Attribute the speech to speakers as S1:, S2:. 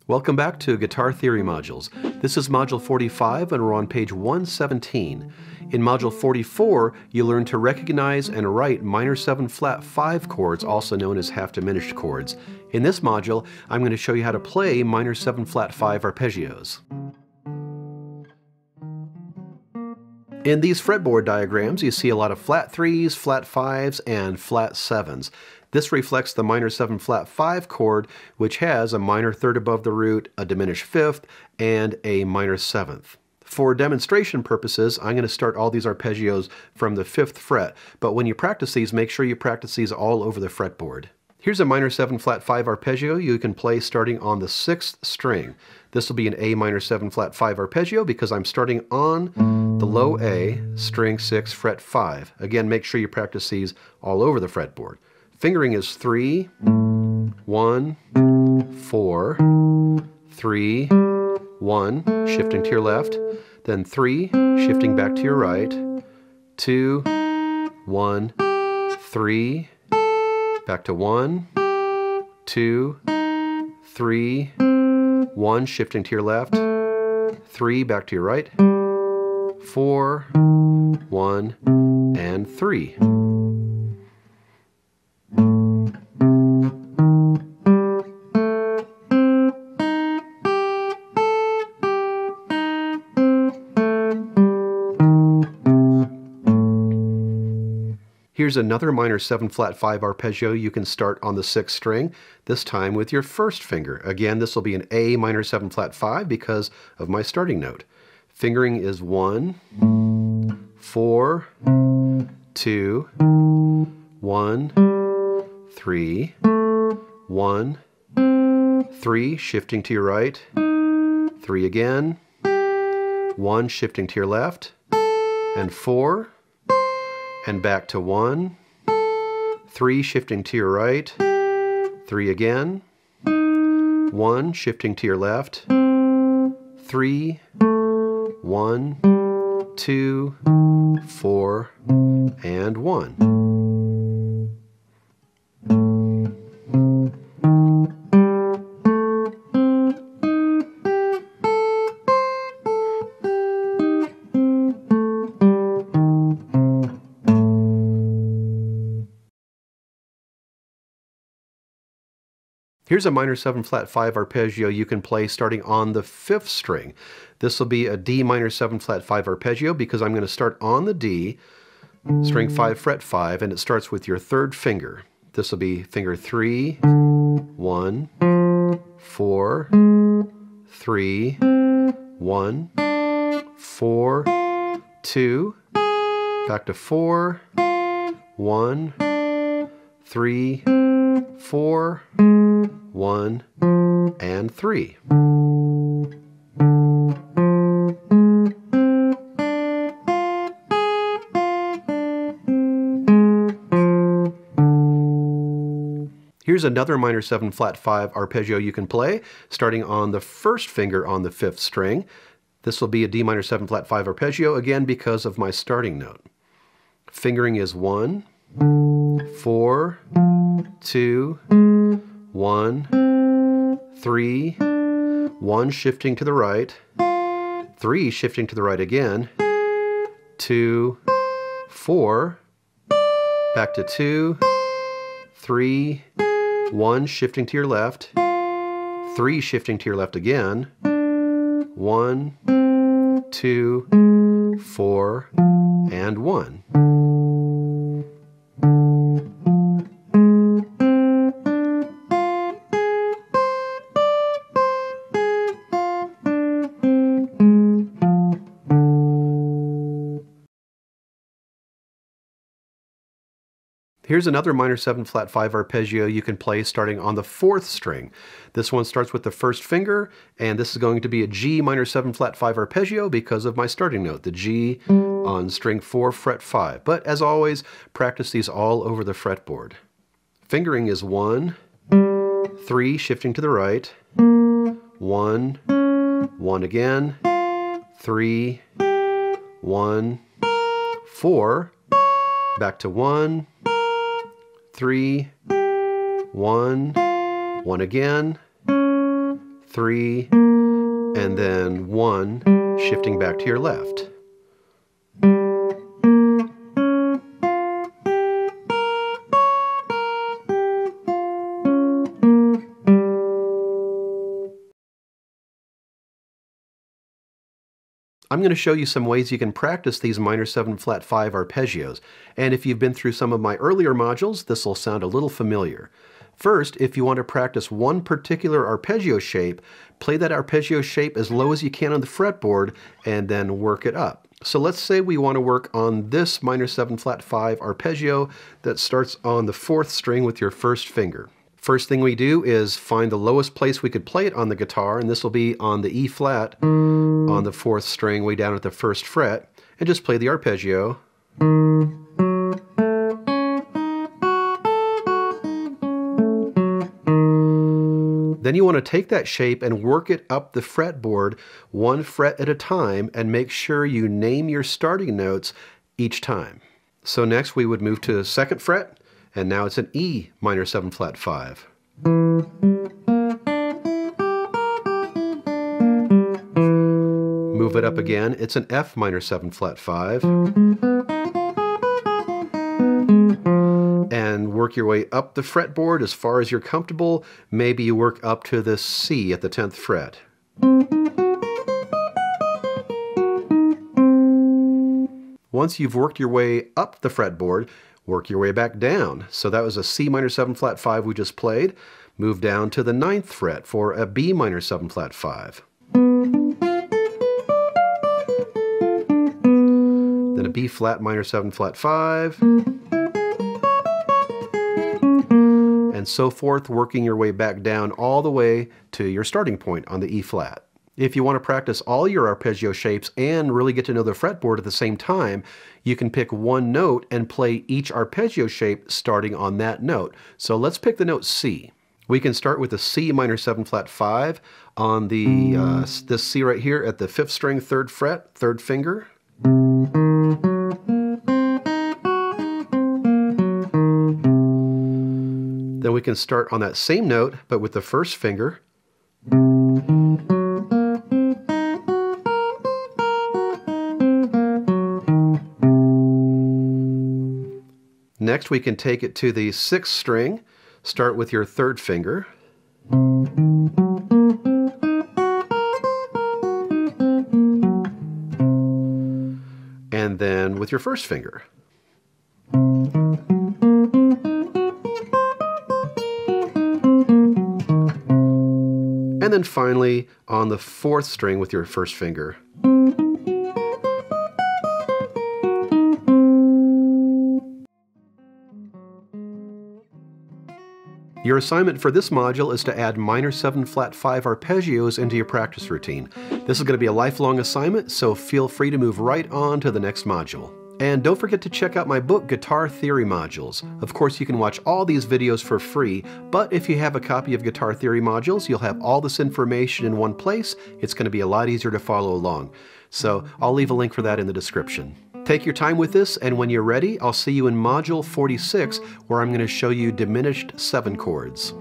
S1: Welcome back to Guitar Theory Modules. This is Module 45 and we're on page 117. In Module 44, you learn to recognize and write minor 7 flat 5 chords, also known as half-diminished chords. In this module, I'm going to show you how to play minor 7 flat 5 arpeggios. In these fretboard diagrams, you see a lot of flat 3s, flat 5s, and flat 7s. This reflects the minor 7 flat 5 chord, which has a minor third above the root, a diminished fifth, and a minor 7th. For demonstration purposes, I'm going to start all these arpeggios from the 5th fret, but when you practice these, make sure you practice these all over the fretboard. Here's a minor 7 flat 5 arpeggio you can play starting on the 6th string. This will be an A minor 7 flat 5 arpeggio because I'm starting on the low A, string 6, fret 5. Again, make sure you practice these all over the fretboard. Fingering is 3, 1, 4, 3, 1, shifting to your left, then 3, shifting back to your right, 2, 1, 3, back to 1, 2, 3, 1, shifting to your left, 3, back to your right, 4, 1, and 3. Here's another minor 7 flat 5 arpeggio you can start on the 6th string, this time with your first finger. Again, this will be an A minor 7 flat 5 because of my starting note. Fingering is 1, 4, 2, 1, 3, 1, 3, shifting to your right, 3 again, 1, shifting to your left, and 4, and back to 1, 3, shifting to your right, 3 again, 1, shifting to your left, 3, 1, 2, 4, and 1. Here's a minor 7 flat 5 arpeggio you can play starting on the 5th string. This will be a D minor 7 flat 5 arpeggio because I'm going to start on the D, string 5, fret 5, and it starts with your 3rd finger. This will be finger 3, 1, 4, 3, 1, 4, 2, back to 4, 1, 3, 4, 1, and 3. Here's another minor 7 flat 5 arpeggio you can play, starting on the 1st finger on the 5th string. This will be a D minor 7 flat 5 arpeggio, again because of my starting note. Fingering is 1, 4, 2, 1, 3, 1, shifting to the right, 3, shifting to the right again, 2, 4, back to 2, 3, 1, shifting to your left, 3, shifting to your left again, 1, 2, 4, and 1. Here's another minor 7 flat 5 arpeggio you can play starting on the 4th string. This one starts with the 1st finger, and this is going to be a G minor 7 flat 5 arpeggio because of my starting note, the G on string 4, fret 5. But as always, practice these all over the fretboard. Fingering is 1, 3, shifting to the right, 1, 1 again, 3, 1, 4, back to 1, 3, 1, 1 again, 3, and then 1, shifting back to your left. I'm going to show you some ways you can practice these minor 7 flat 5 arpeggios, and if you've been through some of my earlier modules, this will sound a little familiar. First, if you want to practice one particular arpeggio shape, play that arpeggio shape as low as you can on the fretboard and then work it up. So let's say we want to work on this minor 7 flat 5 arpeggio that starts on the 4th string with your first finger. First thing we do is find the lowest place we could play it on the guitar, and this will be on the E flat on the 4th string way down at the 1st fret, and just play the arpeggio. Then you want to take that shape and work it up the fretboard 1 fret at a time, and make sure you name your starting notes each time. So next we would move to the 2nd fret, and now it's an E minor 7 flat 5. Move it up again, it's an F minor 7 flat 5. And work your way up the fretboard as far as you're comfortable. Maybe you work up to the C at the 10th fret. Once you've worked your way up the fretboard, work your way back down. So that was a C minor 7 flat 5 we just played. Move down to the 9th fret for a B minor 7 flat 5. Then a B flat minor 7 flat 5. And so forth, working your way back down all the way to your starting point on the E flat. If you want to practice all your arpeggio shapes and really get to know the fretboard at the same time, you can pick one note and play each arpeggio shape starting on that note. So let's pick the note C. We can start with the C minor 7 flat 5 on the this C right here at the 5th string, 3rd fret, 3rd finger. Then we can start on that same note, but with the 1st finger. Next we can take it to the 6th string, start with your 3rd finger. And then with your 1st finger. And then finally on the 4th string with your 1st finger. Your assignment for this module is to add minor 7 flat 5 arpeggios into your practice routine. This is going to be a lifelong assignment, so feel free to move right on to the next module. And don't forget to check out my book, Guitar Theory Modules. Of course, you can watch all these videos for free, but if you have a copy of Guitar Theory Modules, you'll have all this information in one place. It's going to be a lot easier to follow along. So I'll leave a link for that in the description. Take your time with this, and when you're ready, I'll see you in Module 46, where I'm going to show you diminished 7 chords.